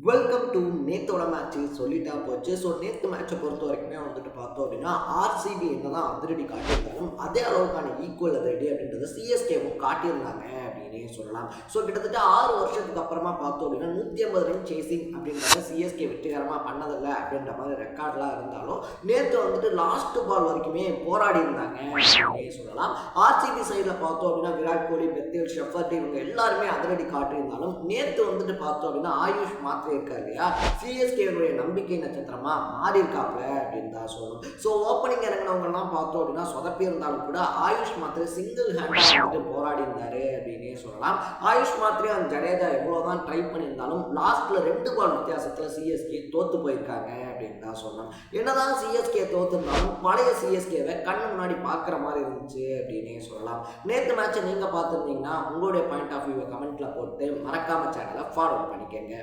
Welcome to நேத்தோட match சொல்லிட்டா போச்சு. So நேற்று மேட்சை பொறுத்த வரைக்குமே வந்துட்டு பார்த்தோம் அப்படின்னா ஆர்சிபி என்னதான் அதிரடி காட்டியிருந்தாலும் அதே அளவுக்கான ஈக்குவல் அதிரடி அப்படின்றது சிஎஸ்கேவும் காட்டியிருந்தாங்க அப்படின்னே சொல்லலாம். ஸோ கிட்டத்தட்ட 6 வருஷத்துக்கு அப்புறமா பார்த்தோம் அப்படின்னா 150 ரன் சேசிங் அப்படின்றத சிஎஸ்கே வெற்றிகரமாக பண்ணதில்லை அப்படின்ற மாதிரி ரெக்கார்ட்லாம் இருந்தாலும் நேற்று வந்துட்டு லாஸ்ட் பால் வரைக்குமே போராடி இருந்தாங்க அப்படின்னே சொல்லலாம். ஆர்சிபி சைடில் பார்த்தோம் அப்படின்னா விராட் கோலி, பெத்தேல், ஷெஃபர்ட் இவங்க எல்லாருமே அதிரடி காட்டியிருந்தாலும் நேற்று வந்துட்டு பார்த்தோம் அப்படின்னா ஆயுஷ் மாத்திரை இருக்காரு இல்லையா, சிஎஸ்கேவுடைய நம்பிக்கை நட்சத்திரமா மாறி இருக்காப்ல அப்படின்னு தான் சொல்லணும். ஸோ ஓப்பனிங் இறங்கினவங்க எல்லாம் பார்த்தோம் அப்படின்னா சொதப்பி இருந்தாலும் கூட ஆயுஷ் மாத்திரை சிங்கிள் ஹேண்டா வந்துட்டு போராடி இருந்தாரு அப்படின்னே சொல்லலாம். ஆயுஷ் மாத்திரை அந்த ஜடேஜா எவ்வளவுதான் ட்ரை பண்ணியிருந்தாலும் லாஸ்ட்ல 2 பால் வித்தியாசத்துல சிஎஸ்கே தோத்து போயிருக்காங்க அப்படின்னு தான் சொல்லணும். என்னதான் சிஎஸ்கே தோத்துருந்தாலும் பழைய சிஎஸ்கேவை கண்ணு முன்னாடி பார்க்குற மாதிரி இருந்துச்சு அப்படின்னே சொல்லலாம். நேற்று மேட்சை நீங்க பார்த்துருந்தீங்கன்னா உங்களுடைய பாயிண்ட் ஆஃப் வியூவை கமெண்ட்ல போட்டு மறக்காம சேனலை ஃபாலோ பண்ணிக்கங்க.